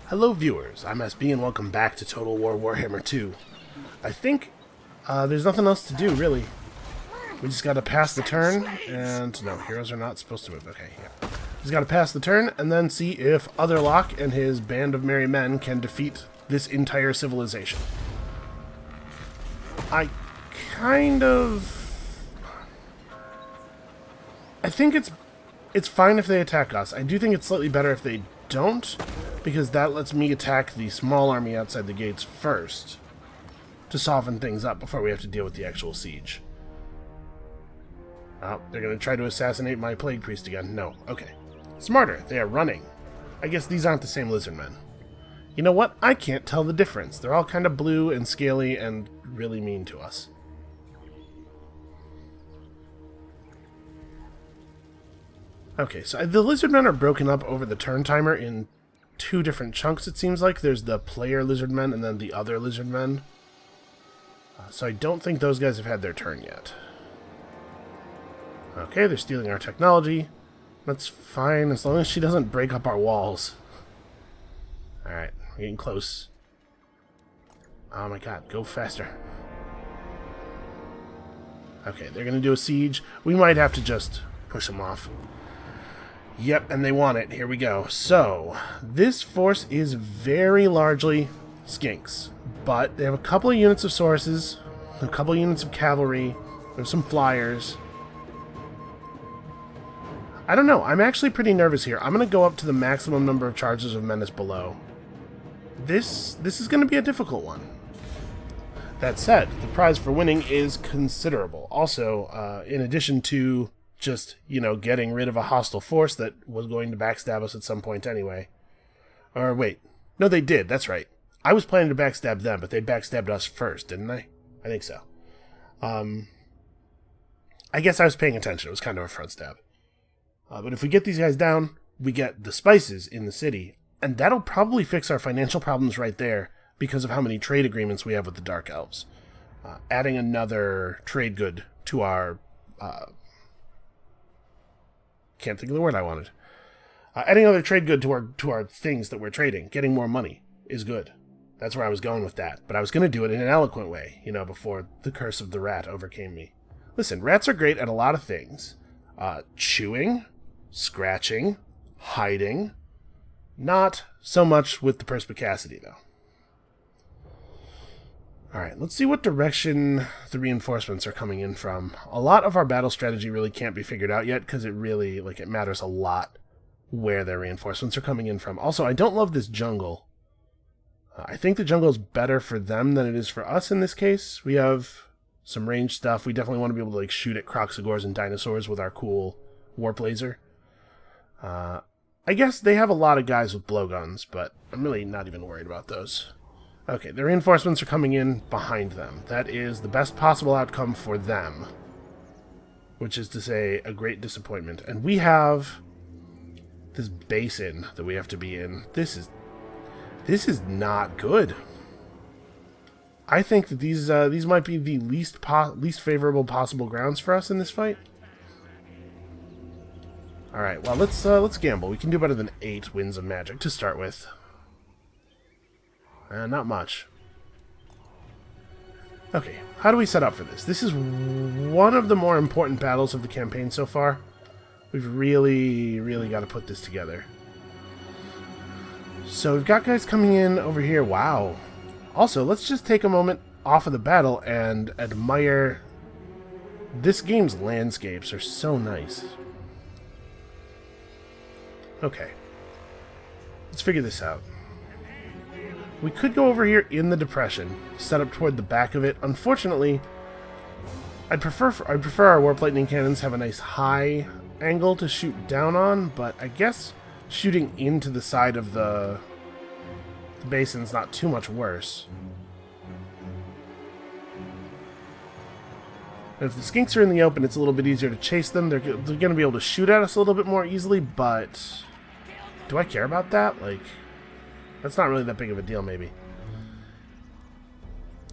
Hello viewers, I'm SB and welcome back to Total War Warhammer 2. I think there's nothing else to do, really. We just gotta pass the turn, and no, heroes are not supposed to move. Okay, yeah. Just gotta pass the turn, and then see if Otherlock and his band of merry men can defeat this entire civilization. I think it's fine if they attack us. I do think it's slightly better if they don't, because that lets me attack the small army outside the gates first to soften things up before we have to deal with the actual siege. Oh, they're going to try to assassinate my plague priest again. No. Okay. Smarter. They are running. I guess these aren't the same lizard men. You know what? I can't tell the difference. They're all kind of blue and scaly and really mean to us. Okay, so the lizard men are broken up over the turn timer in two different chunks, it seems like. There's the player lizard men and then the other lizard men. So I don't think those guys have had their turn yet. Okay, they're stealing our technology. That's fine, as long as she doesn't break up our walls. Alright, we're getting close. Oh my god, go faster. Okay, they're going to do a siege. We might have to just push them off. Yep, and they want it. Here we go. So, this force is very largely skinks, but they have a couple of units of sources, a couple of units of cavalry, there's some flyers. I don't know. I'm actually pretty nervous here. I'm going to go up to the maximum number of charges of menace below. This is going to be a difficult one. That said, the prize for winning is considerable. Also, in addition to just, you know, getting rid of a hostile force that was going to backstab us at some point anyway. Or wait, no, they did. That's right. I was planning to backstab them, but they backstabbed us first, didn't they? I think so. I guess I was paying attention. It was kind of a front stab. But if we get these guys down, we get the spices in the city, and that'll probably fix our financial problems right there because of how many trade agreements we have with the Dark Elves. Adding another trade good to our... can't think of the word I wanted. Adding another trade good to our things that we're trading, getting more money, is good. That's where I was going with that. But I was going to do it in an eloquent way, you know, before the curse of the rat overcame me. Listen, rats are great at a lot of things. Chewing, scratching, hiding. Not so much with the perspicacity, though. Alright, let's see what direction the reinforcements are coming in from. A lot of our battle strategy really can't be figured out yet, because it really, it matters a lot where their reinforcements are coming in from. Also, I don't love this jungle. I think the jungle is better for them than it is for us in this case. We have some ranged stuff. We definitely want to be able to, shoot at Kroxigors and dinosaurs with our cool warp laser. I guess they have a lot of guys with blowguns, but I'm really not even worried about those. Okay, the reinforcements are coming in behind them. That is the best possible outcome for them. Which is to say, a great disappointment. And we have this basin that we have to be in. This is not good. I think that these might be the least favorable possible grounds for us in this fight. All right, well let's gamble. We can do better than 8 winds of magic to start with. Not much. Okay, how do we set up for this? This is one of the more important battles of the campaign so far. We've really, really got to put this together. So we've got guys coming in over here. Wow. Also, let's just take a moment off of the battle and admire... This game's landscapes are so nice. Okay. Let's figure this out. We could go over here in the depression, set up toward the back of it. Unfortunately, I'd prefer our warp lightning cannons have a nice high angle to shoot down on, but I guess shooting into the side of the basin's not too much worse. And if the skinks are in the open, it's a little bit easier to chase them. They're going to be able to shoot at us a little bit more easily, but do I care about that? That's not really that big of a deal, maybe.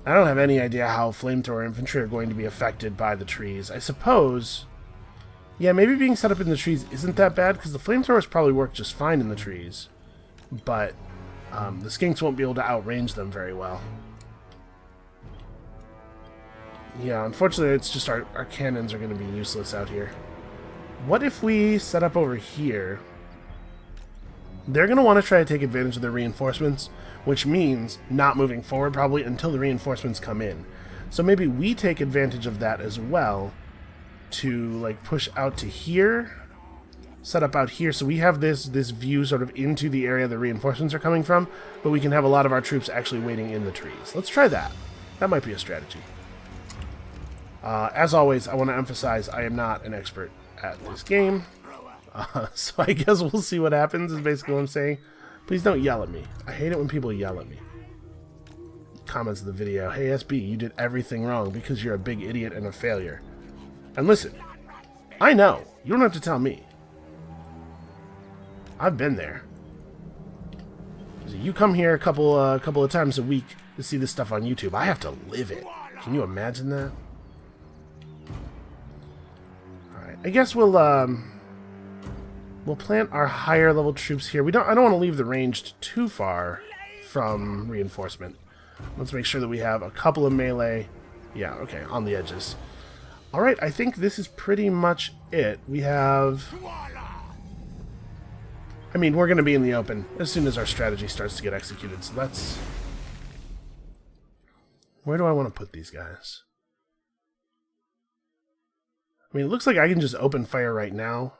I don't have any idea how flamethrower infantry are going to be affected by the trees. I suppose... Yeah, maybe being set up in the trees isn't that bad, because the flamethrowers probably work just fine in the trees. But The skinks won't be able to outrange them very well. Yeah, unfortunately, it's just our cannons are going to be useless out here. What if we set up over here? They're going to want to try to take advantage of their reinforcements, which means not moving forward probably until the reinforcements come in. So maybe we take advantage of that as well to like push out to here, set up out here, so we have this view sort of into the area the reinforcements are coming from, but we can have a lot of our troops actually waiting in the trees. Let's try that. That might be a strategy. As always, I want to emphasize I am not an expert at this game. So I guess we'll see what happens is basically what I'm saying. Please don't yell at me. I hate it when people yell at me. Comments of the video. Hey SB, you did everything wrong because you're a big idiot and a failure. And listen, I know. You don't have to tell me. I've been there. You come here a couple of times a week to see this stuff on YouTube. I have to live it. Can you imagine that? Alright, I guess we'll plant our higher level troops here. I don't want to leave the ranged too far from reinforcement. Let's make sure that we have a couple of melee. Yeah, okay, on the edges. Alright, I think this is pretty much it. We have... I mean, we're going to be in the open as soon as our strategy starts to get executed, so let's... Where do I want to put these guys? I mean, it looks like I can just open fire right now.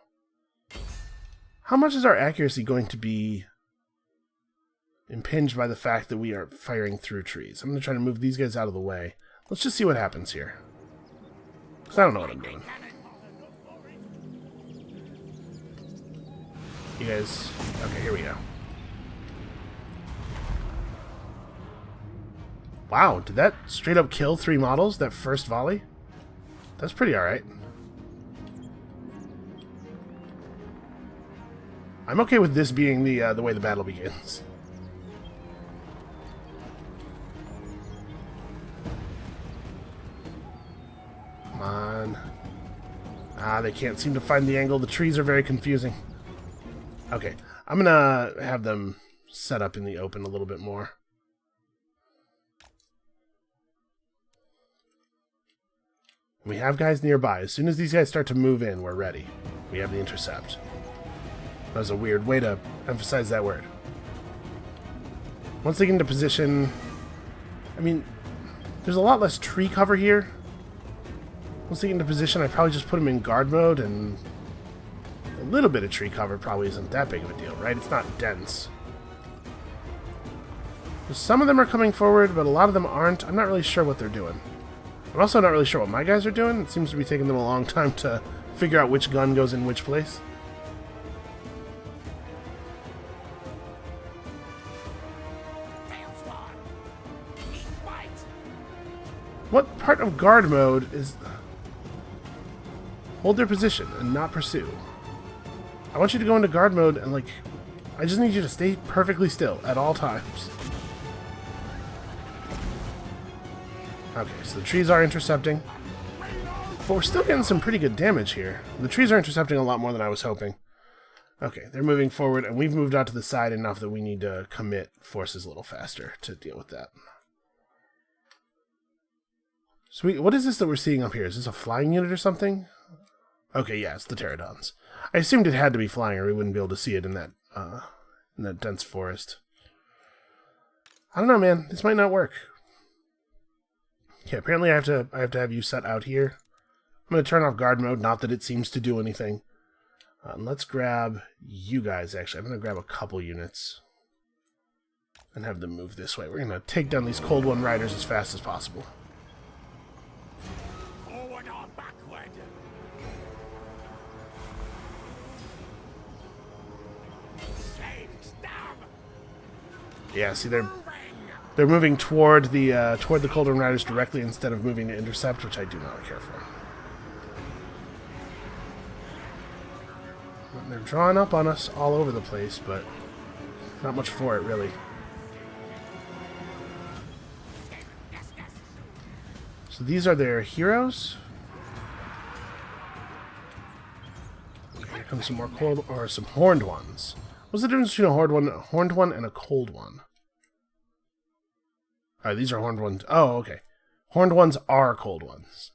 How much is our accuracy going to be impinged by the fact that we are firing through trees? I'm going to try to move these guys out of the way. Let's just see what happens here. Because I don't know what I'm doing. You guys... Okay, here we go. Wow, did that straight up kill 3 models, that first volley? That's pretty alright. I'm okay with this being the way the battle begins. Come on. Ah, they can't seem to find the angle. The trees are very confusing. Okay, I'm gonna have them set up in the open a little bit more. We have guys nearby. As soon as these guys start to move in, we're ready. We have the intercept. That was a weird way to emphasize that word. Once they get into position... I mean, there's a lot less tree cover here. Once they get into position, I probably just put them in guard mode, and a little bit of tree cover probably isn't that big of a deal, right? It's not dense. Some of them are coming forward, but a lot of them aren't. I'm not really sure what they're doing. I'm also not really sure what my guys are doing. It seems to be taking them a long time to figure out which gun goes in which place. What part of guard mode is... Hold their position and not pursue. I want you to go into guard mode and, like... I just need you to stay perfectly still at all times. Okay, so the trees are intercepting. But we're still getting some pretty good damage here. The trees are intercepting a lot more than I was hoping. Okay, they're moving forward, and we've moved out to the side enough that we need to commit forces a little faster to deal with that. So what is this that we're seeing up here? Is this a flying unit or something? Okay, yeah, it's the pterodons. I assumed it had to be flying, or we wouldn't be able to see it in that dense forest. I don't know, man. This might not work. Okay, apparently I have to have you set out here. I'm going to turn off guard mode, not that it seems to do anything. And let's grab you guys, actually. I'm going to grab a couple units and have them move this way. We're going to take down these Cold One Riders as fast as possible. Forward or backward? Yeah, see, they're moving toward the Cold One Riders directly instead of moving to intercept, which I do not care for. They're drawing up on us all over the place, but not much for it, really. So these are their heroes. Here comes some more some horned ones. What's the difference between a horned one and a cold one? Alright, these are horned ones. Oh, okay. Horned ones are cold ones.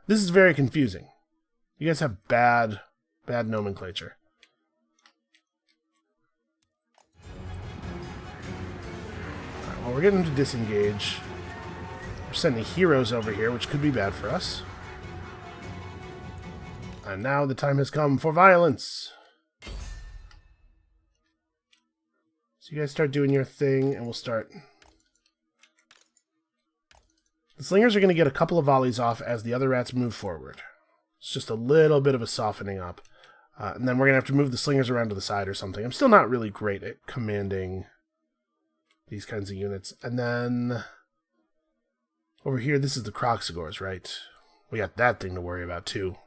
This is very confusing. You guys have bad nomenclature. Alright, well, we're getting to disengage. We're sending heroes over here, which could be bad for us. And now the time has come for violence. So you guys start doing your thing, and we'll start... The slingers are going to get a couple of volleys off as the other rats move forward. It's just a little bit of a softening up. And then we're going to have to move the slingers around to the side or something. I'm still not really great at commanding these kinds of units. And then... Over here, this is the Croxagors, right? We got that thing to worry about, too.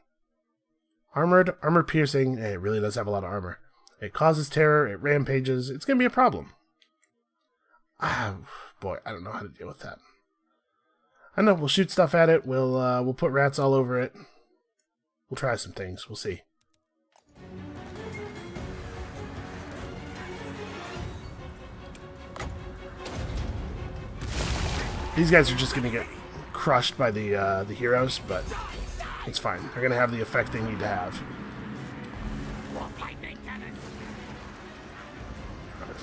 Armored, armor piercing. Hey, it really does have a lot of armor. It causes terror, it rampages. It's going to be a problem. Ah, boy, I don't know how to deal with that. I know, we'll shoot stuff at it. We'll put rats all over it. We'll try some things. We'll see. These guys are just going to get crushed by the heroes, but it's fine. They're going to have the effect they need to have.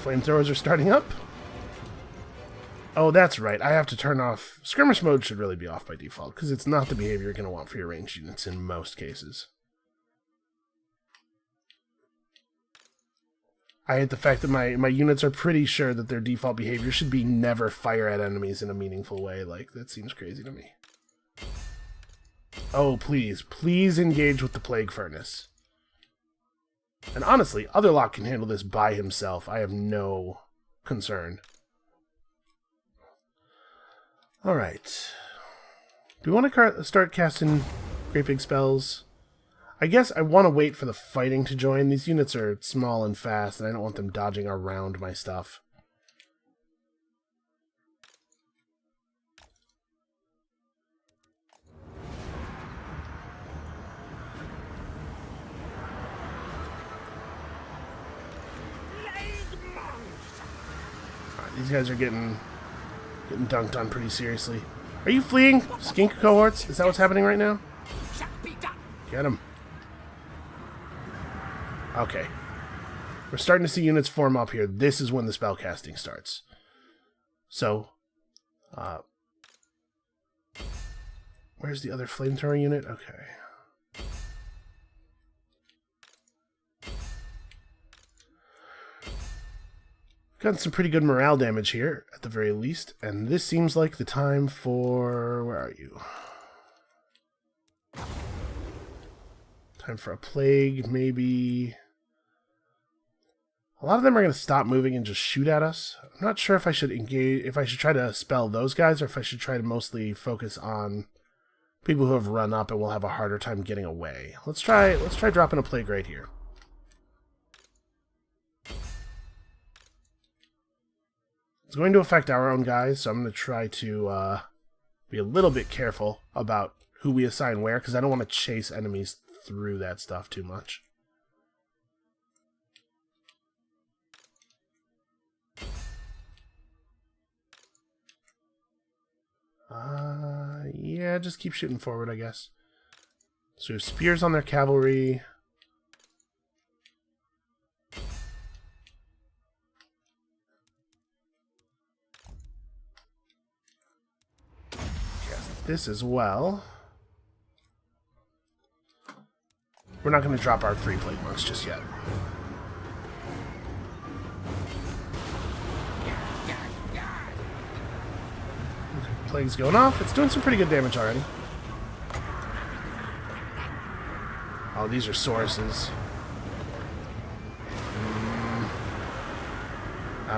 Flamethrowers are starting up. Oh, that's right. I have to turn off... Skirmish mode should really be off by default, because it's not the behavior you're going to want for your ranged units in most cases. I hate the fact that my units are pretty sure that their default behavior should be never fire at enemies in a meaningful way. Like, that seems crazy to me. Oh, please. Please engage with the Plague Furnace. And honestly, Otherlock can handle this by himself. I have no concern. Alright. Do we want to start casting great big spells? I guess I want to wait for the fighting to join. These units are small and fast, and I don't want them dodging around my stuff. Alright, these guys are getting dunked on pretty seriously. Are you fleeing? Skink cohorts? Is that what's happening right now? Get him. Okay. We're starting to see units form up here. This is when the spell casting starts. So, where's the other flamethrower unit? Okay. Gotten some pretty good morale damage here, at the very least. And this seems like the time for... Where are you? Time for a plague, maybe. A lot of them are going to stop moving and just shoot at us. I'm not sure if I should engage, if I should try to spell those guys, or if I should try to mostly focus on people who have run up and will have a harder time getting away. Let's try dropping a plague right here. It's going to affect our own guys, so I'm going to try to be a little bit careful about who we assign where, because I don't want to chase enemies through that stuff too much. Yeah, just keep shooting forward, I guess. So we have spears on their cavalry. Cast this as well. We're not going to drop our 3 plague monks just yet. Plague's going off. It's doing some pretty good damage already. Oh, these are sources.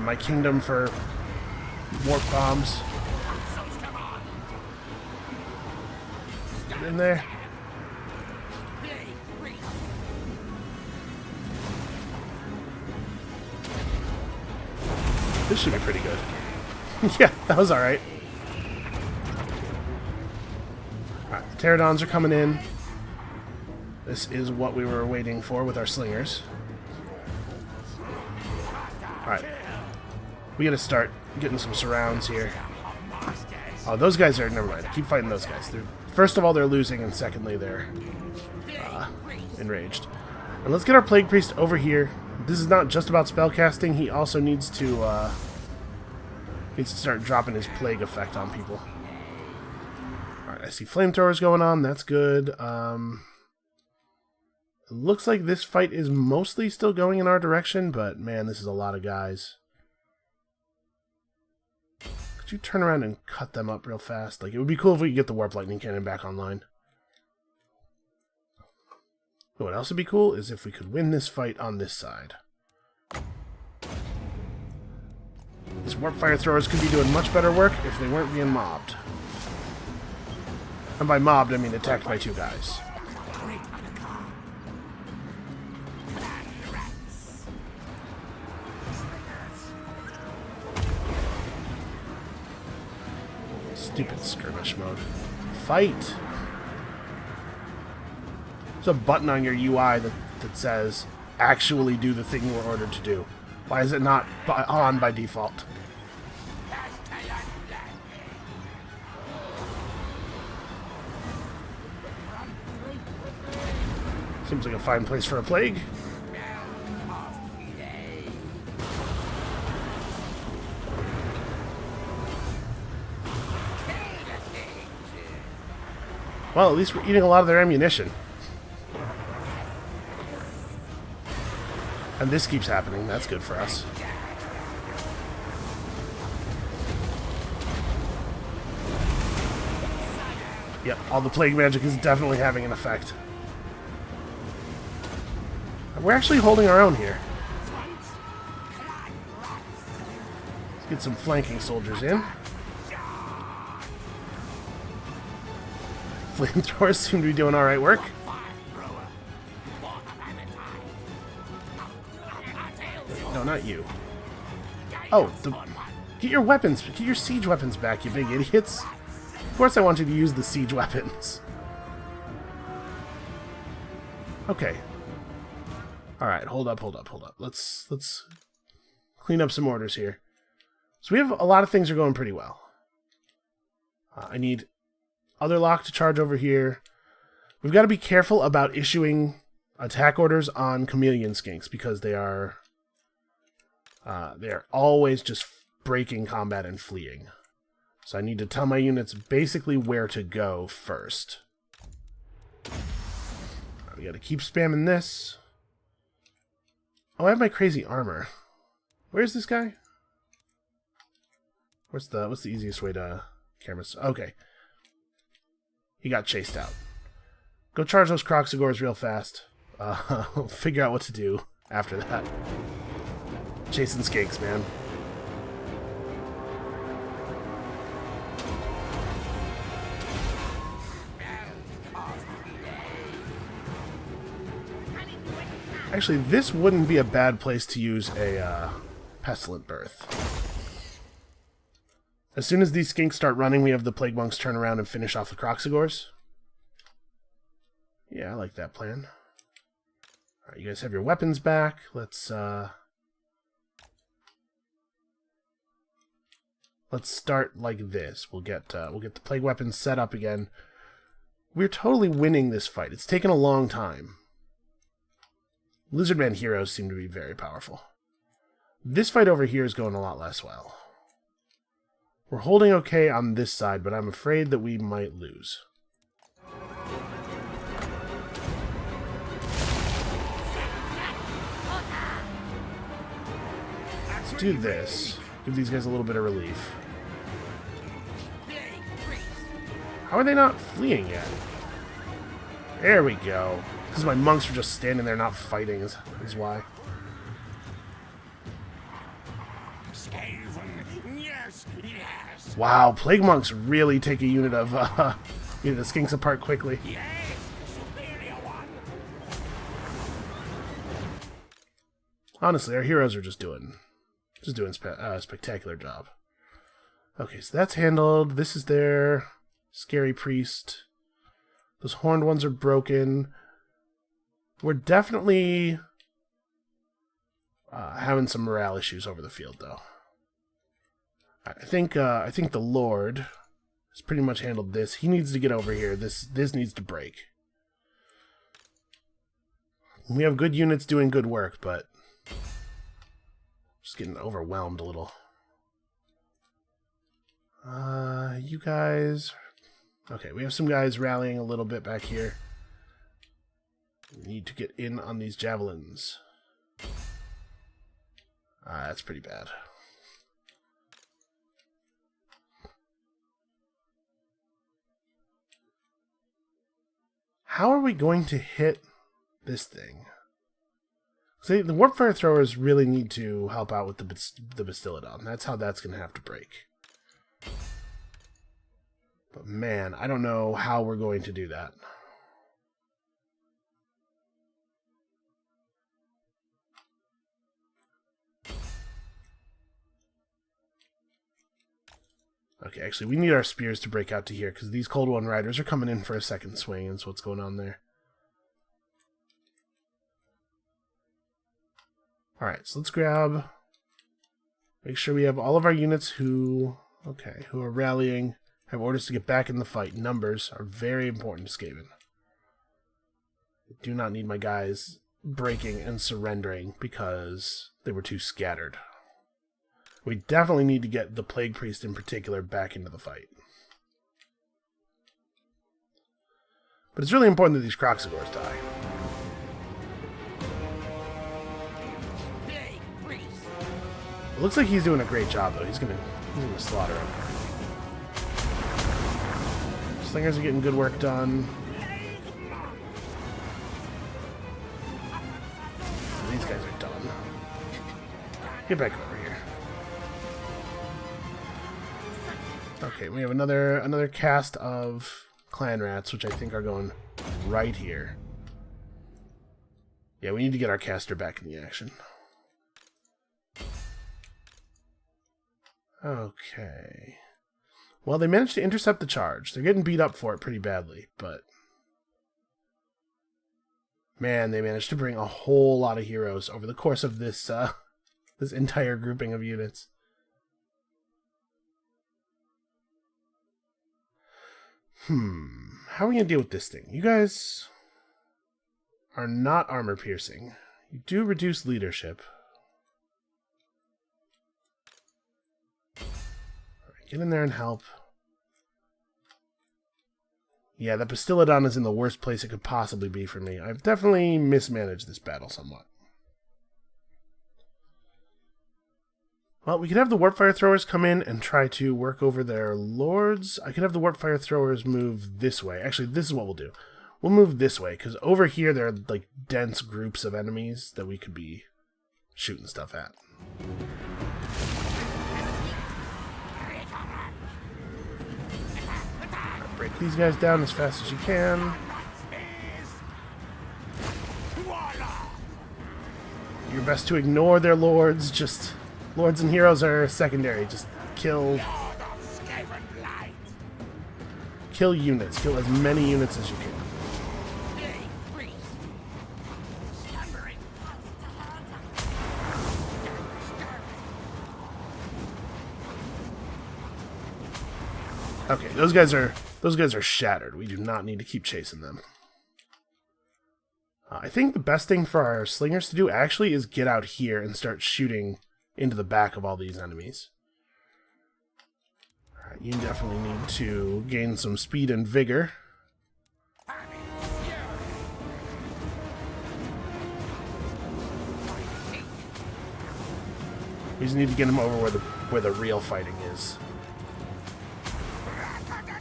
My kingdom for warp bombs. Get in there. This should be pretty good. Yeah, that was alright. Alright, the pterodons are coming in. This is what we were waiting for with our slingers. Alright. We gotta start getting some surrounds here. Oh, those guys are... Never mind. Keep fighting those guys. First of all, they're losing, and secondly, they're enraged. And let's get our Plague Priest over here. This is not just about spellcasting. He also needs to start dropping his plague effect on people. Alright, I see flamethrowers going on. That's good. It looks like this fight is mostly still going in our direction, but man, this is a lot of guys. Could you turn around and cut them up real fast? Like, it would be cool if we could get the Warp Lightning Cannon back online. What else would be cool is if we could win this fight on this side. These Warp Fire Throwers could be doing much better work if they weren't being mobbed. And by mobbed, I mean attacked by two guys. Stupid skirmish mode. Fight! There's a button on your UI that says, actually do the thing you were ordered to do. Why is it not on by default? Seems like a fine place for a plague. Well, at least we're eating a lot of their ammunition. And this keeps happening. That's good for us. Yep, all the plague magic is definitely having an effect. We're actually holding our own here. Let's get some flanking soldiers in. Flamethrowers seem to be doing alright work. No, not you. Oh, get your weapons. Get your siege weapons back, you big idiots. Of course I want you to use the siege weapons. Okay. Alright, hold up. Let's clean up some orders here. So we have a lot of things are going pretty well. I need other lock to charge over here. We've got to be careful about issuing attack orders on chameleon skinks because they are always just breaking combat and fleeing. So I need to tell my units basically where to go first. We got to keep spamming this. Oh, I have my crazy armor. Where's this guy? What's the easiest way to camera? Okay. He got chased out. Go charge those Croxagores real fast. We'll figure out what to do after that. Chasing skinks, man. Actually, this wouldn't be a bad place to use a Pestilent Birth. As soon as these skinks start running, we have the Plague Monks turn around and finish off the Croxagores. Yeah, I like that plan. Alright, you guys have your weapons back. Let's start like this. We'll get the Plague weapons set up again. We're totally winning this fight. It's taken a long time. Lizardman heroes seem to be very powerful. This fight over here is going a lot less well. We're holding okay on this side, but I'm afraid that we might lose. Let's do this. Give these guys a little bit of relief. How are they not fleeing yet? There we go. Because my monks are just standing there not fighting is why. Wow, Plague Monks really take a unit of skinks apart quickly. Honestly, our heroes are just doing a spectacular job. Okay, so that's handled. This is their scary priest. Those horned ones are broken. We're definitely Having some morale issues over the field, though. I think the Lord has pretty much handled this. He needs to get over here. This needs to break. We have good units doing good work, but just getting overwhelmed a little. You guys... Okay, we have some guys rallying a little bit back here. We need to get in on these javelins. That's pretty bad. How are we going to hit this thing? See, the warp fire throwers really need to help out with the Bastillodon. That's how that's going to have to break. But man, I don't know how we're going to do that. Okay, actually, we need our spears to break out to here, because these Cold One Riders are coming in for a second swing, and so what's going on there. Alright, so let's grab... Make sure we have all of our units who are rallying, have orders to get back in the fight. Numbers are very important to Skaven. I do not need my guys breaking and surrendering because they were too scattered. We definitely need to get the Plague Priest in particular back into the fight. But it's really important that these Kroxigors die. It looks like he's doing a great job, though. He's gonna slaughter him. Slingers are getting good work done. These guys are done. Get back over here. Okay, we have another cast of clan rats, which I think are going right here. Yeah, we need to get our caster back in the action. Okay. Well, they managed to intercept the charge. They're getting beat up for it pretty badly, but... Man, they managed to bring a whole lot of heroes over the course of this, this entire grouping of units. How are we going to deal with this thing? You guys are not armor-piercing. You do reduce leadership. Get in there and help. Yeah, that Bastillodon is in the worst place it could possibly be for me. I've definitely mismanaged this battle somewhat. Well, we could have the Warpfire Throwers come in and try to work over their lords. I could have the Warpfire Throwers move this way. Actually, this is what we'll do. We'll move this way, because over here there are like dense groups of enemies that we could be shooting stuff at. Break these guys down as fast as you can. Do your best to ignore their lords. Just lords and heroes are secondary. Just kill units. Kill as many units as you can. Okay, those guys are shattered. We do not need to keep chasing them. I think the best thing for our slingers to do actually is get out here and start shooting into the back of all these enemies. Alright, you definitely need to gain some speed and vigor. We just need to get them over where the real fighting is.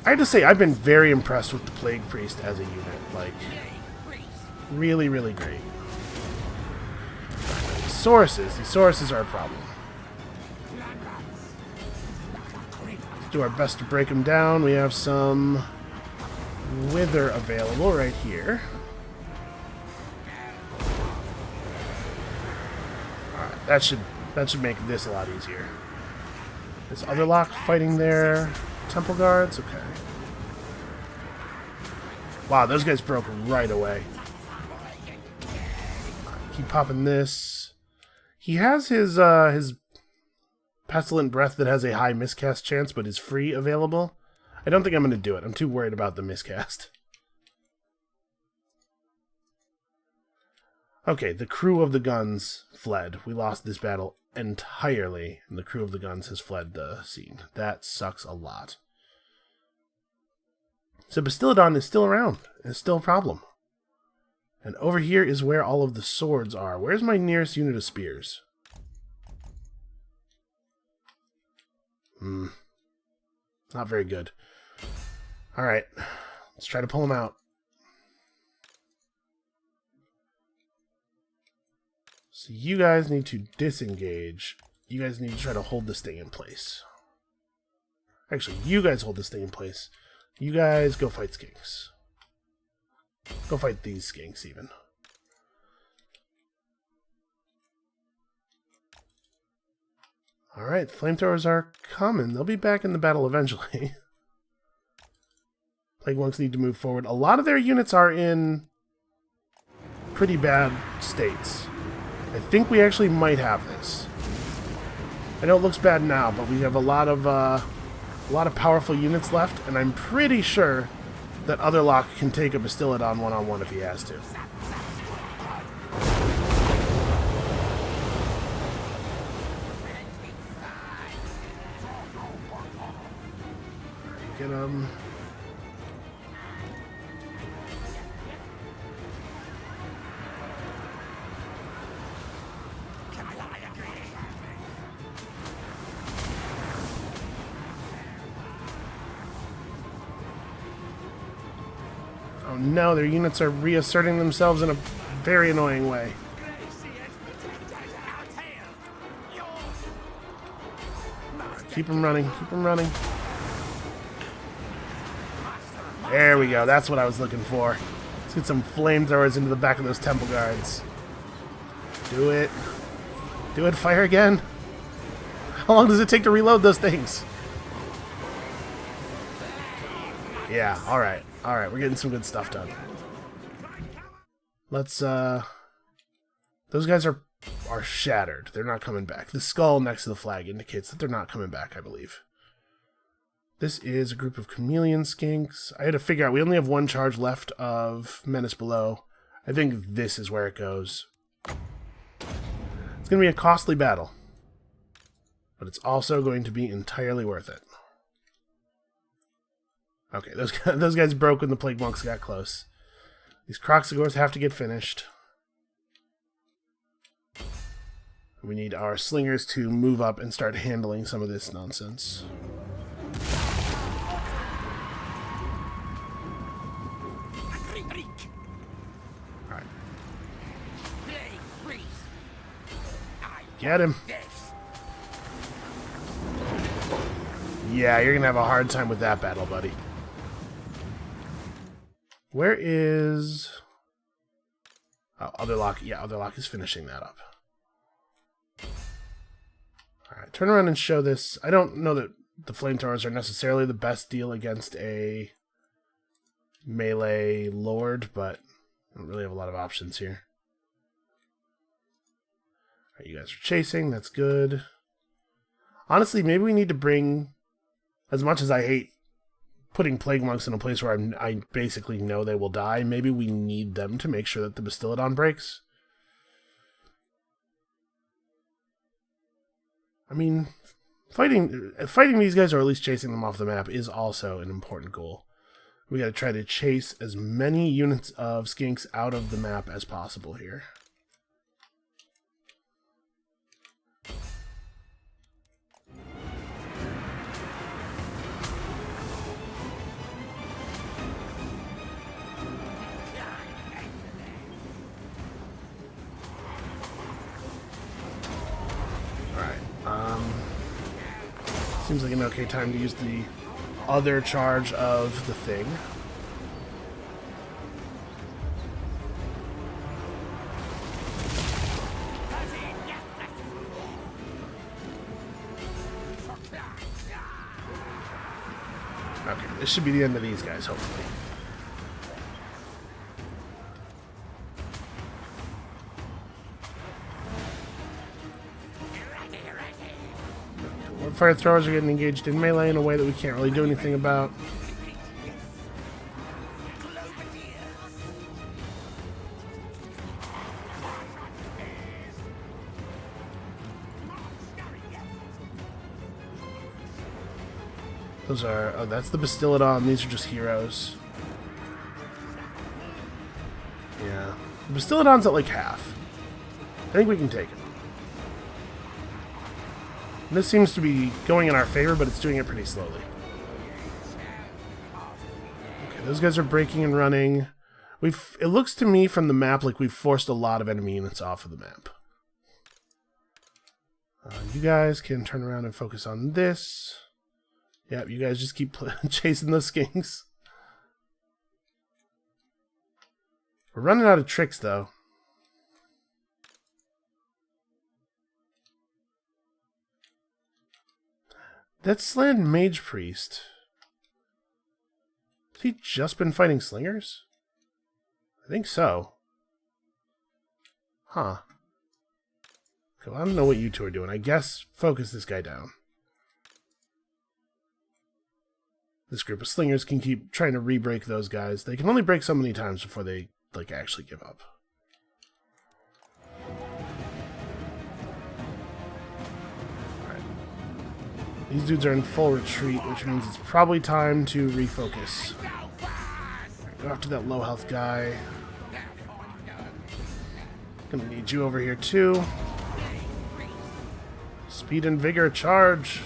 I have to say, I've been very impressed with the Plague Priest as a unit. Like, really, really great. These Sauruses are a problem. Let's do our best to break them down. We have some Wither available right here. Alright, that should make this a lot easier. This other lock fighting there. Temple guards? Okay. Wow, those guys broke right away. Keep popping this. He has his Pestilent Breath that has a high miscast chance, but is free available. I don't think I'm going to do it. I'm too worried about the miscast. Okay, the crew of the guns fled. We lost this battle entirely, and the crew of the guns has fled the scene. That sucks a lot. So Bastillodon is still around. It's still a problem. And over here is where all of the swords are. Where's my nearest unit of spears? Not very good. Alright. Let's try to pull them out. So you guys need to disengage. You guys need to try to hold this thing in place. Actually, you guys hold this thing in place. You guys go fight skinks. Go fight these skinks, even. Alright, flamethrowers are coming. They'll be back in the battle eventually. Plague Monks need to move forward. A lot of their units are in pretty bad states. I think we actually might have this. I know it looks bad now, but we have a lot of powerful units left, and I'm pretty sure that Otherlock can take a Bastillodon one-on-one if he has to. Get him. Oh no, their units are reasserting themselves in a very annoying way. Keep them running, keep them running. There we go, that's what I was looking for. Let's get some flamethrowers into the back of those temple guards. Do it. Do it, fire again. How long does it take to reload those things? Yeah, alright. Alright, we're getting some good stuff done. Let's, those guys are shattered. They're not coming back. The skull next to the flag indicates that they're not coming back, I believe. This is a group of chameleon skinks. I had to figure out, we only have one charge left of Menace Below. I think this is where it goes. It's going to be a costly battle. But it's also going to be entirely worth it. Okay, those guys broke when the Plague Monks got close. These Croxagores have to get finished. We need our slingers to move up and start handling some of this nonsense. Alright. Get him. Yeah, you're gonna have a hard time with that battle, buddy. Where is... Oh, Otherlock. Yeah, Otherlock is finishing that up. Alright, turn around and show this. I don't know that the flamethrowers are necessarily the best deal against a melee lord, but I don't really have a lot of options here. Alright, you guys are chasing. That's good. Honestly, maybe we need to bring... As much as I hate putting Plague Monks in a place where I basically know they will die, maybe we need them to make sure that the Bastillodon breaks. I mean, fighting these guys, or at least chasing them off the map, is also an important goal. We gotta try to chase as many units of skinks out of the map as possible here. Seems like an okay time to use the other charge of the thing. Okay, this should be the end of these guys, hopefully. fire throwers are getting engaged in melee in a way that we can't really do anything about. Those are... oh, that's the Bastillodon. These are just heroes. Yeah. The Bastillodon's at like half. I think we can take it. This seems to be going in our favor, but it's doing it pretty slowly. Okay, those guys are breaking and running. It looks to me from the map like we've forced a lot of enemy units off of the map. You guys can turn around and focus on this. Yep, you guys just keep chasing those skinks. We're running out of tricks, though. That Sland Mage Priest. Has he just been fighting slingers? I think so. Huh. Okay, well, I don't know what you two are doing. I guess focus this guy down. This group of slingers can keep trying to re-break those guys. They can only break so many times before they, like, actually give up. Alright. These dudes are in full retreat, which means it's probably time to refocus. Right, go after that low health guy. Gonna need you over here, too. Speed and vigor, charge!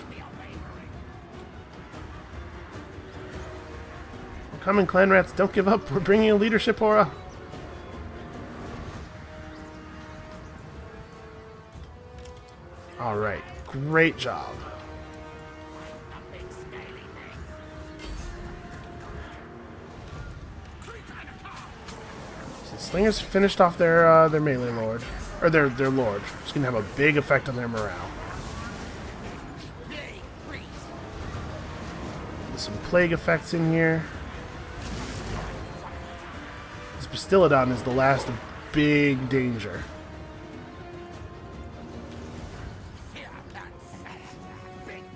Come on, clan rats, don't give up. We're bringing a leadership aura. Alright, great job. So the slingers finished off their melee lord. Or their lord. It's going to have a big effect on their morale. There's some plague effects in here. Bastillodon is the last big danger.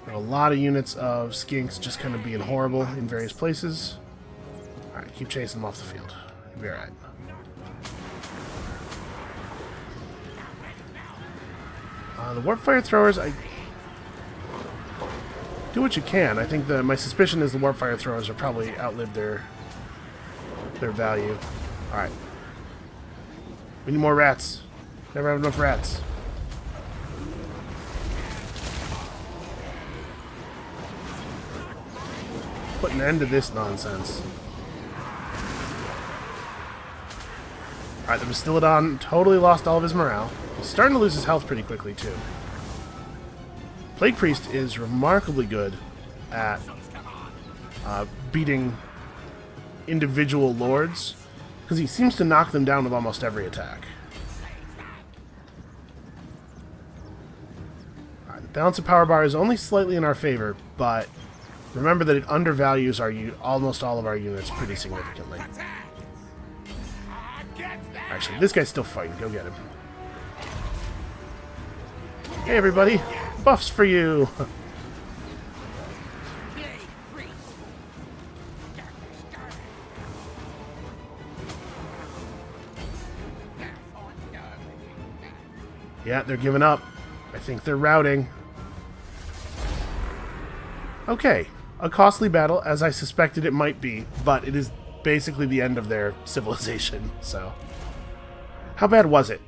There are a lot of units of skinks just kind of being horrible in various places. Alright, keep chasing them off the field. You'll be alright. The warp fire throwers, do what you can. I think my suspicion is the warp fire throwers are probably outlived their value. Alright. We need more rats. Never have enough rats. Put an end to this nonsense. Alright, the Bastillodon totally lost all of his morale. He's starting to lose his health pretty quickly, too. Plague Priest is remarkably good at beating individual lords, because he seems to knock them down with almost every attack. Alright, the balance of power bar is only slightly in our favor, but remember that it undervalues almost all of our units pretty significantly. Actually, this guy's still fighting. Go get him. Hey everybody! Buffs for you! Yeah, they're giving up. I think they're routing. Okay. A costly battle, as I suspected it might be, but it is basically the end of their civilization, so... How bad was it?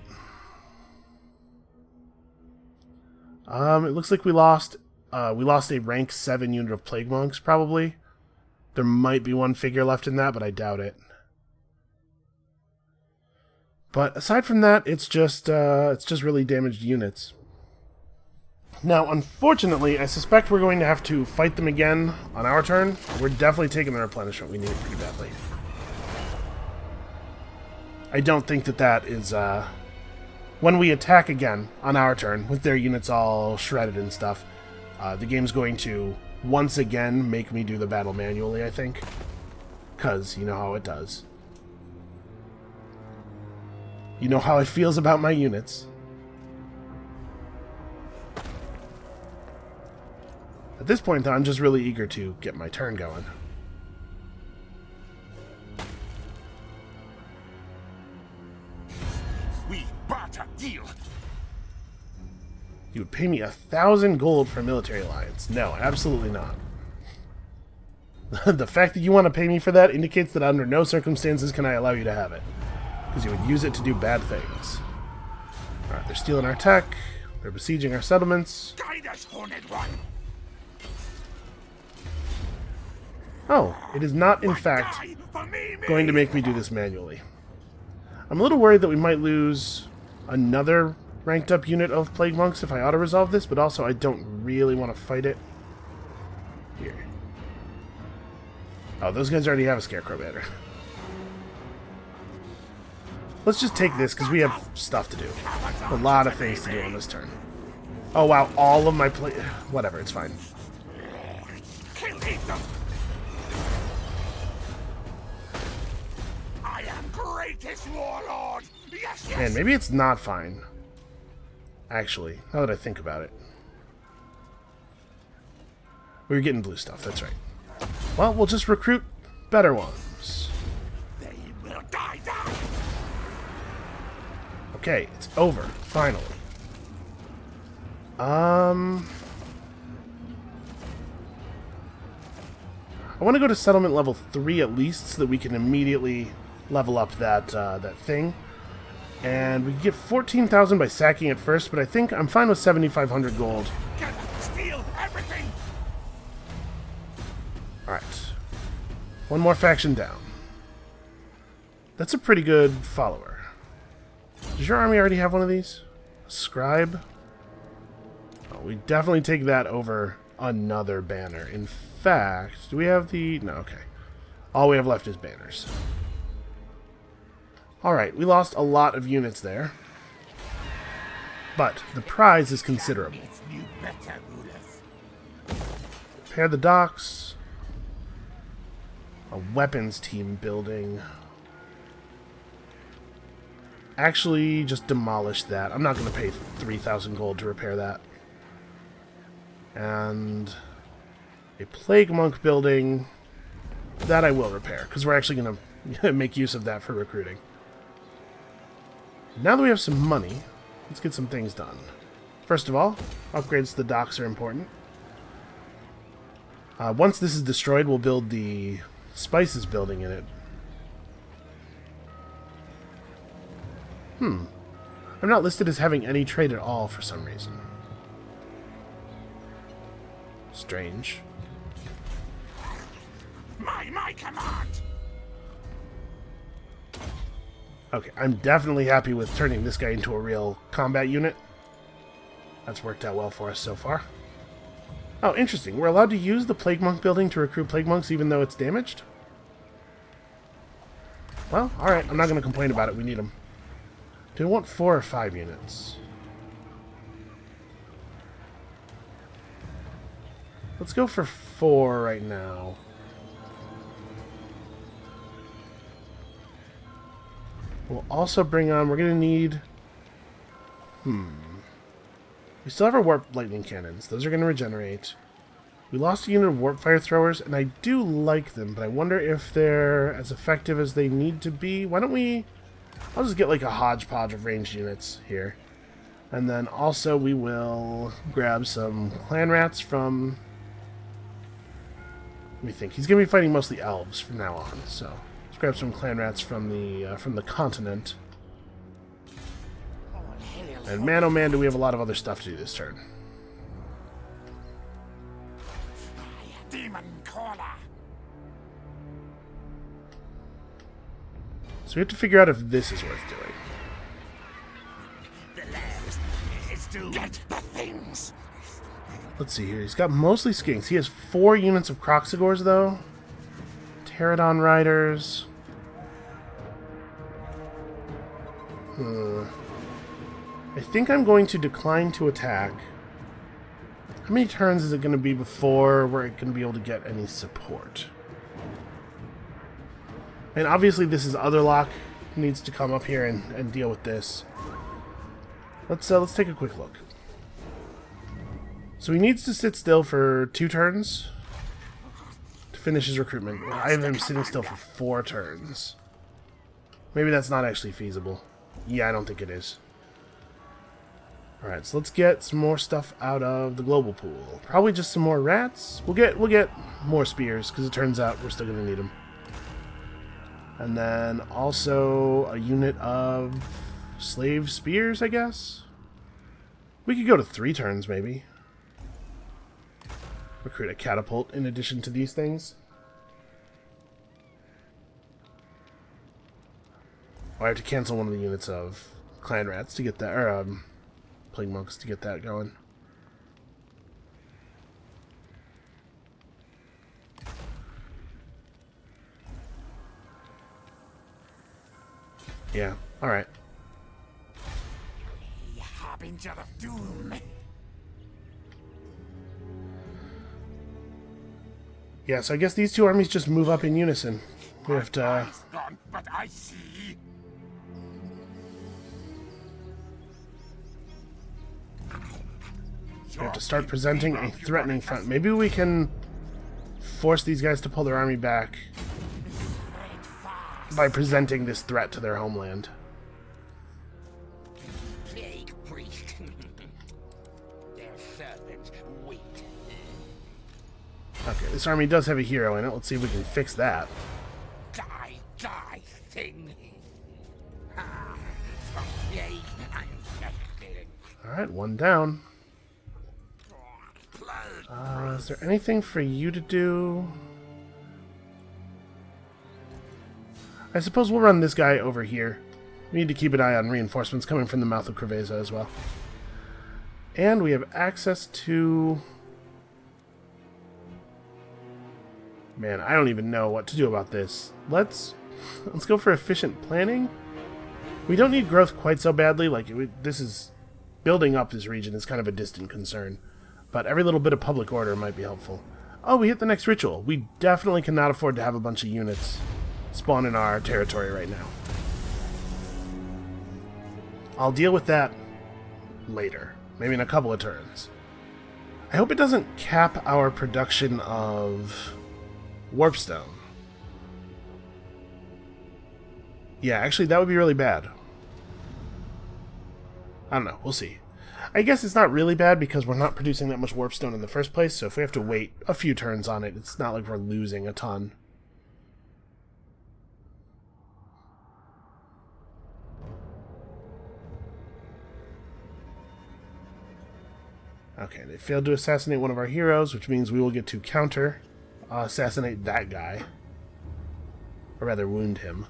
It looks like we lost a rank 7 unit of Plague Monks, probably. There might be one figure left in that, but I doubt it. But aside from that, it's just really damaged units. Now, unfortunately, I suspect we're going to have to fight them again on our turn. We're definitely taking the replenishment. We need it pretty badly. I don't think that is... when we attack again on our turn, with their units all shredded and stuff, the game's going to once again make me do the battle manually, I think. Because you know how it does. You know how it feels about my units. At this point, though, I'm just really eager to get my turn going. We bought a deal. You would pay me 1,000 gold for a military alliance. No, absolutely not. The fact that you want to pay me for that indicates that under no circumstances can I allow you to have it. Because you would use it to do bad things. Alright, they're stealing our tech. They're besieging our settlements. Guide us, Horned One. Oh, it is not, in fact, going to make me do this manually. I'm a little worried that we might lose another ranked up unit of Plague Monks if I auto-resolve this, but also I don't really want to fight it. Here. Oh, those guys already have a Scarecrow banner. Let's just take this, because we have stuff to do. A lot of things to do on this turn. Oh, wow, all of my whatever, it's fine. I am greatest warlord. Yes, yes. Man, maybe it's not fine. Actually, now that I think about it. We were getting blue stuff, that's right. Well, we'll just recruit better ones. They will die. Okay, it's over, finally. I want to go to settlement level 3 at least, so that we can immediately level up that that thing. And we can get 14,000 by sacking it first, but I think I'm fine with 7,500 gold. Steal everything. Alright. One more faction down. That's a pretty good follower. Does your army already have one of these? A scribe? Oh, we definitely take that over another banner. In fact, do we have the... No, okay. All we have left is banners. Alright, we lost a lot of units there. But the prize is considerable. Repair the docks. A weapons team building. Actually, just demolish that. I'm not going to pay 3,000 gold to repair that. And a Plague Monk building. That I will repair, because we're actually going to make use of that for recruiting. Now that we have some money, let's get some things done. First of all, upgrades to the docks are important. Once this is destroyed, we'll build the spices building in it. I'm not listed as having any trade at all for some reason. Strange. My command. Okay, I'm definitely happy with turning this guy into a real combat unit. That's worked out well for us so far. Oh, interesting. We're allowed to use the Plague Monk building to recruit Plague Monks even though it's damaged? Well, alright. I'm not going to complain about it. We need them. Do we want 4 or 5 units? Let's go for 4 right now. We'll also bring on... We're going to need... We still have our Warp Lightning Cannons. Those are going to regenerate. We lost a unit of Warp Fire Throwers, and I do like them, but I wonder if they're as effective as they need to be. Why don't we... I'll just get like a hodgepodge of ranged units here. And then also we will grab some clan rats from... Let me think. He's going to be fighting mostly elves from now on, so... Let's grab some clan rats from the continent. And man, oh man, do we have a lot of other stuff to do this turn. Demon caller. So we have to figure out if this is worth doing. The last is to get the things. Let's see here. He's got mostly skinks. He has 4 units of Croxigors, though. Pterodon Riders. I think I'm going to decline to attack. How many turns is it going to be before we're going to be able to get any support? And obviously this is Otherlock. Needs to come up here and deal with this. Let's take a quick look. So he needs to sit still for 2 turns to finish his recruitment. I have him sitting still for 4 turns. Maybe that's not actually feasible. Yeah, I don't think it is. Alright, so let's get some more stuff out of the global pool. Probably just some more rats. We'll get more spears, because it turns out we're still going to need them. And then also a unit of slave spears, I guess? We could go to 3 turns, maybe. Recruit a catapult in addition to these things. I have to cancel one of the units of clan rats to get that, or plague monks to get that going. Yeah, alright. Harbinger of doom. Yeah, so I guess these 2 armies just move up in unison. We have to... Eyes gone, but I see. We have to start presenting a threatening front. Maybe we can force these guys to pull their army back by presenting this threat to their homeland. Plague priest. Their servants wait. Okay, this army does have a hero in it. Let's see if we can fix that. Die, die, thing. Ah, from plague and pestilence. Alright, 1 down. Is there anything for you to do? I suppose we'll run this guy over here. We need to keep an eye on reinforcements coming from the mouth of Creveza as well. And we have access to... Man, I don't even know what to do about this. Let's go for efficient planning. We don't need growth quite so badly. Like, this is... Building up this region is kind of a distant concern. But every little bit of public order might be helpful. Oh, we hit the next ritual. We definitely cannot afford to have a bunch of units spawn in our territory right now. I'll deal with that later. Maybe in a couple of turns. I hope it doesn't cap our production of warpstone. Yeah, actually that would be really bad. I don't know. We'll see. I guess it's not really bad because we're not producing that much warpstone in the first place, so if we have to wait a few turns on it, it's not like we're losing a ton. Okay, they failed to assassinate one of our heroes, which means we will get to counter assassinate that guy. Or rather, wound him.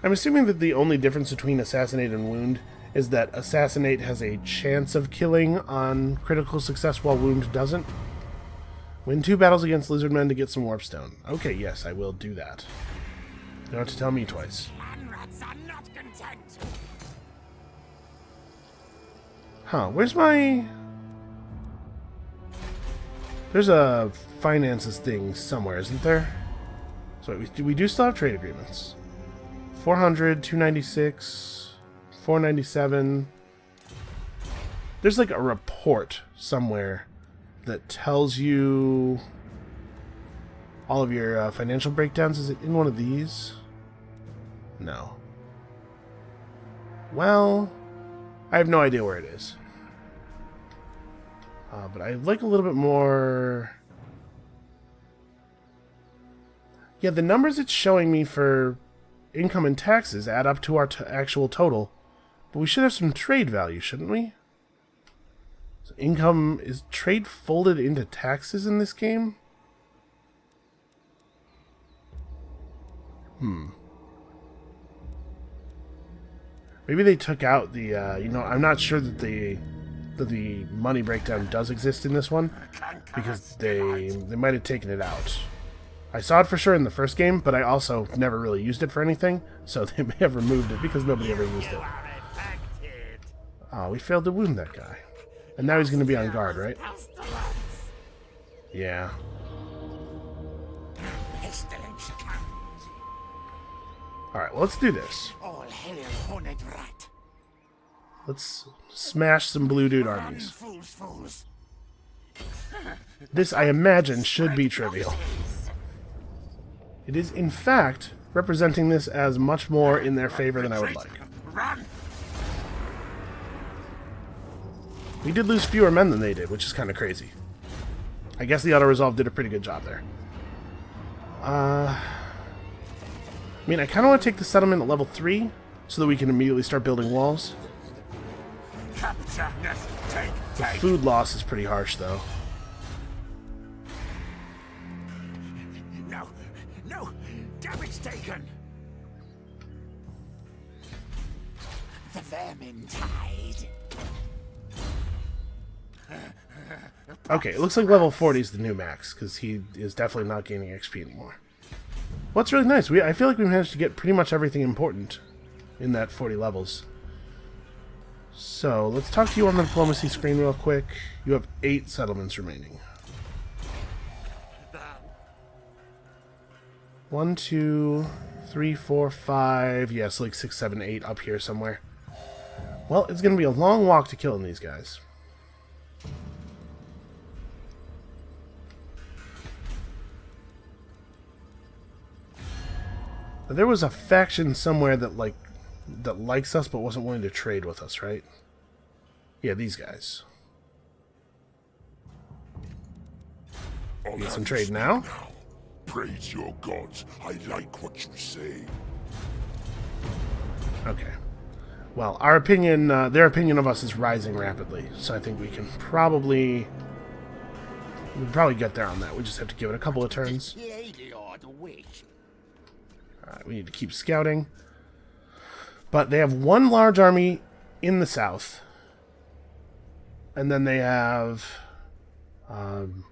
I'm assuming that the only difference between assassinate and wound is that assassinate has a chance of killing on critical success while wound doesn't. Win 2 battles against lizardmen to get some warpstone. Okay, yes, I will do that. You don't have to tell me twice. Rats are not content. Huh, where's my... There's a finances thing somewhere, isn't there? So we do still have trade agreements. 400, 296... 497. There's like a report somewhere that tells you all of your financial breakdowns. Is it in one of these? No. Well, I have no idea where it is. But I'd like a little bit more... Yeah, the numbers it's showing me for income and taxes add up to our actual total. But we should have some trade value, shouldn't we? So income... Is trade folded into taxes in this game? Maybe they took out the, you know, I'm not sure that the money breakdown does exist in this one, because they might have taken it out. I saw it for sure in the first game, but I also never really used it for anything, so they may have removed it because nobody ever used it. Oh, we failed to wound that guy. And now he's going to be on guard, right? Yeah. Alright, well, let's do this. All hail, horned rat. Let's smash some blue dude armies. Fools. This, I imagine, should be trivial. It is, in fact, representing this as much more in their favor than I would like. Run! We did lose fewer men than they did, which is kind of crazy. I guess the auto-resolve did a pretty good job there. I mean, I kind of want to take the settlement at level 3, so that we can immediately start building walls. Capture! Yes, take. The food loss is pretty harsh, though. No, no, damage taken. The vermin tide. Okay, it looks like level 40 is the new max, because he is definitely not gaining XP anymore. What's really nice, I feel like we managed to get pretty much everything important in that 40 levels. So, let's talk to you on the diplomacy screen real quick. You have 8 settlements remaining. 1, 2, 3, 4, 5... yes, like 6, 7, 8 up here somewhere. Well, it's going to be a long walk to killing these guys. There was a faction somewhere that likes us but wasn't willing to trade with us, right? Yeah, these guys. Get some trade now. Praise your gods. I like what you say. Okay. Well, our opinion, their opinion of us is rising rapidly, so I think we can probably get there on that. We just have to give it a couple of turns. Alright, we need to keep scouting. But they have one large army in the south. And then they have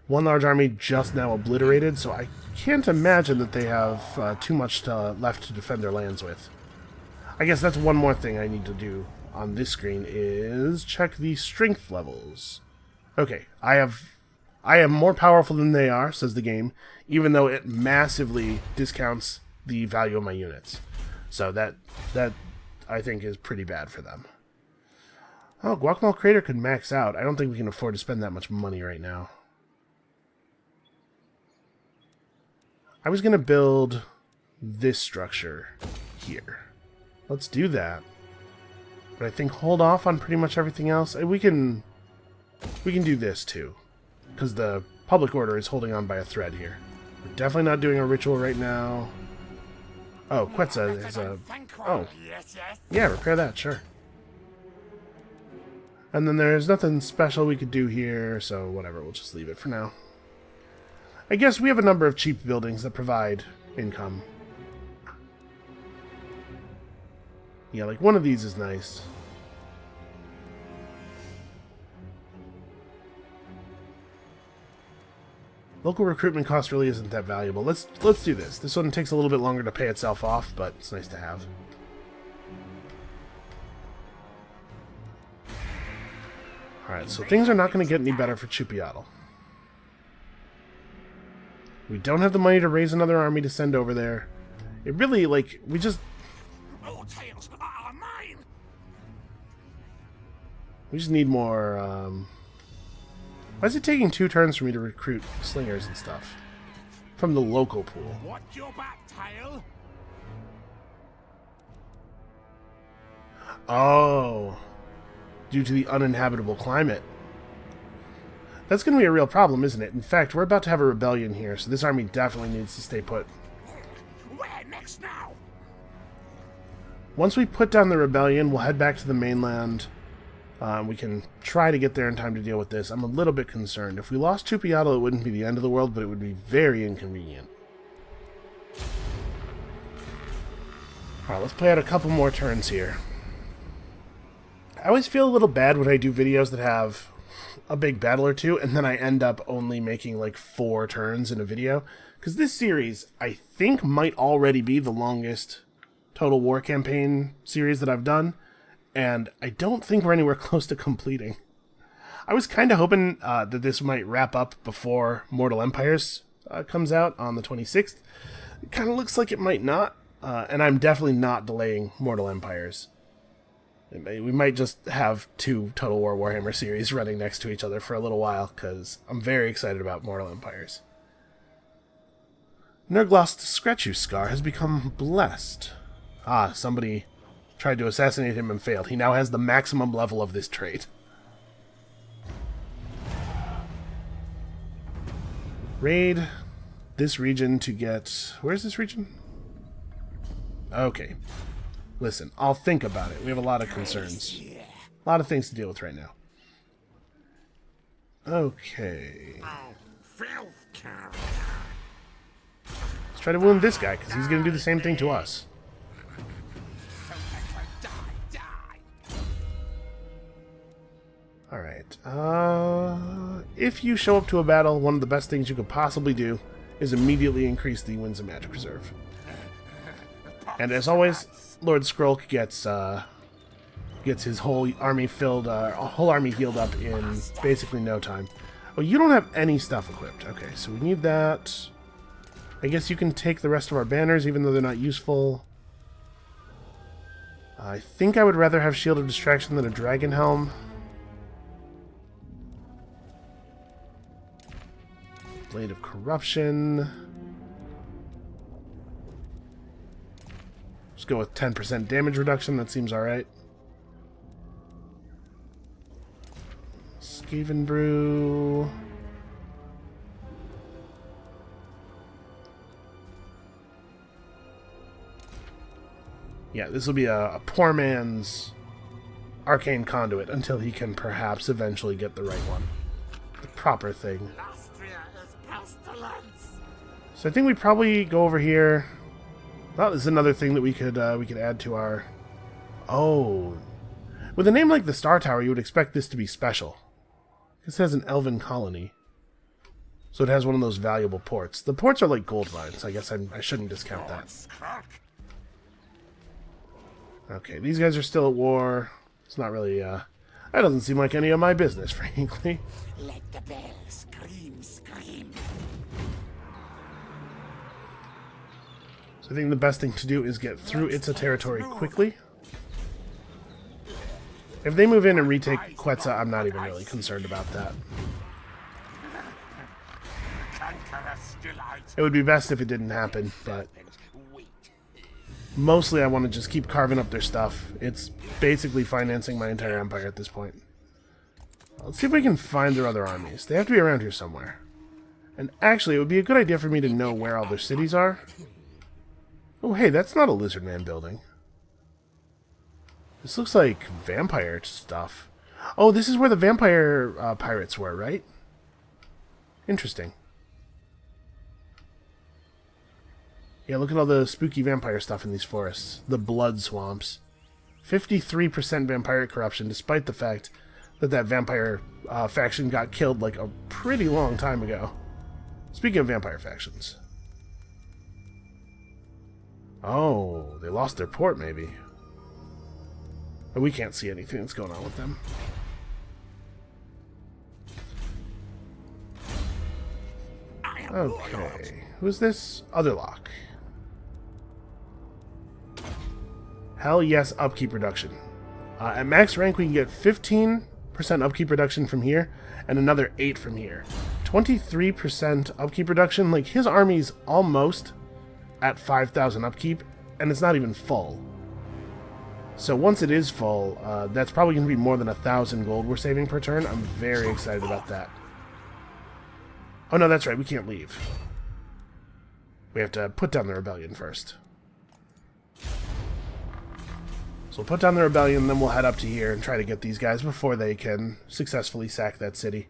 one large army just now obliterated, so I can't imagine that they have too much left to defend their lands with. I guess that's one more thing I need to do on this screen is check the strength levels. Okay, I am more powerful than they are, says the game, even though it massively discounts the value of my units. So that I think is pretty bad for them. Oh, Guacamole Crater could max out. I don't think we can afford to spend that much money right now. I was going to build this structure here. Let's do that. But I think hold off on pretty much everything else. We can do this too, because the public order is holding on by a thread here. We're definitely not doing a ritual right now. Oh, Quetzal is a... oh. Yeah, repair that, sure. And then there's nothing special we could do here, so whatever, we'll just leave it for now. I guess we have a number of cheap buildings that provide income. Yeah, like one of these is nice. Local recruitment cost really isn't that valuable. Let's do this. This one takes a little bit longer to pay itself off, but it's nice to have. Alright, so things are not going to get any better for Chupiatl. We don't have the money to raise another army to send over there. It really, like, we just... All tales are mine. we just need more, Why is it taking 2 turns for me to recruit slingers and stuff? From the local pool. Watch your back, tail. Oh. Due to the uninhabitable climate. That's going to be a real problem, isn't it? In fact, we're about to have a rebellion here, so this army definitely needs to stay put. Where next now? Once we put down the rebellion, we'll head back to the mainland. We can try to get there in time to deal with this. I'm a little bit concerned. If we lost Chupiatl, it wouldn't be the end of the world, but it would be very inconvenient. Alright, let's play out a couple more turns here. I always feel a little bad when I do videos that have a big battle or two, and then I end up only making like 4 turns in a video. Because this series, I think, might already be the longest Total War campaign series that I've done. And I don't think we're anywhere close to completing. I was kind of hoping that this might wrap up before Mortal Empires comes out on the 26th. It kind of looks like it might not. And I'm definitely not delaying Mortal Empires. We might just have 2 Total War Warhammer series running next to each other for a little while, because I'm very excited about Mortal Empires. Nerglost's Scratchu Scar has become blessed. Ah, somebody tried to assassinate him and failed. He now has the maximum level of this trait. Raid this region to get... Where's this region? Okay. Listen, I'll think about it. We have a lot of concerns. A lot of things to deal with right now. Okay. Let's try to wound this guy, because he's going to do the same thing to us. Alright. If you show up to a battle, one of the best things you could possibly do is immediately increase the Winds of Magic Reserve. And as always, Lord Skrolk gets his whole army healed up in basically no time. Oh, you don't have any stuff equipped. Okay, so we need that. I guess you can take the rest of our banners, even though they're not useful. I think I would rather have Shield of Distraction than a Dragon Helm. Blade of Corruption. Let's go with 10% damage reduction. That seems alright. Skaven Brew. Yeah, this will be a poor man's Arcane Conduit until he can perhaps eventually get the right one. The proper thing. So I think we probably go over here. Well, this is another thing that we could add to our... Oh. With a name like the Star Tower, you would expect this to be special. This has an elven colony. So it has one of those valuable ports. The ports are like gold mines. I guess I shouldn't discount that. Okay, these guys are still at war. It's not really, that doesn't seem like any of my business, frankly. Let the bell scream, scream. So I think the best thing to do is get through its territory quickly. If they move in and retake Quetzal, I'm not even really concerned about that. It would be best if it didn't happen, but mostly I want to just keep carving up their stuff. It's basically financing my entire empire at this point. Let's see if we can find their other armies. They have to be around here somewhere. And actually, it would be a good idea for me to know where all their cities are. Oh, hey, that's not a Lizardman building. This looks like vampire stuff. Oh, this is where the vampire pirates were, right? Interesting. Yeah, look at all the spooky vampire stuff in these forests. The blood swamps. 53% vampire corruption, despite the fact that that vampire faction got killed like a pretty long time ago. Speaking of vampire factions. Oh, they lost their port, maybe. But we can't see anything that's going on with them. Okay. Who's this? Otherlock. Hell yes, upkeep reduction. At max rank, we can get 15% upkeep reduction from here, and another 8 from here. 23% upkeep reduction. Like, his army's almost at 5,000 upkeep, and it's not even full. So once it is full, that's probably going to be more than 1,000 gold we're saving per turn. I'm very excited about that. Oh no, that's right, we can't leave. We have to put down the rebellion first. So we'll put down the rebellion, then we'll head up to here and try to get these guys before they can successfully sack that city.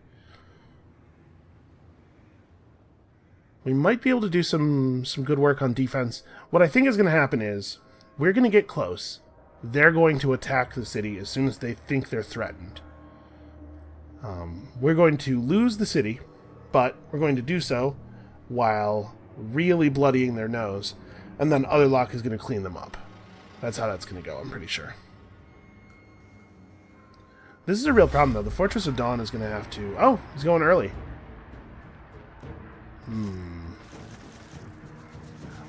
We might be able to do some good work on defense. What I think is going to happen is, we're going to get close. They're going to attack the city as soon as they think they're threatened. We're going to lose the city, but we're going to do so while really bloodying their nose, and then Otherlock is going to clean them up. That's how that's going to go, I'm pretty sure. This is a real problem, though. The Fortress of Dawn is going to have to... Oh, he's going early.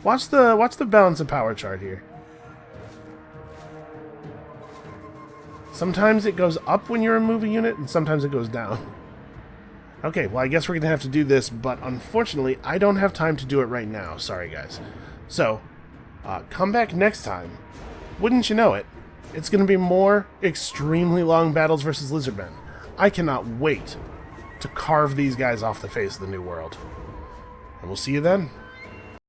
Watch the balance of power chart here. Sometimes it goes up when you remove a unit, and sometimes it goes down. Okay, well, I guess we're going to have to do this, but unfortunately, I don't have time to do it right now. Sorry, guys. So, come back next time. Wouldn't you know it, it's going to be more extremely long battles versus lizardmen. I cannot wait to carve these guys off the face of the new world. And we'll see you then.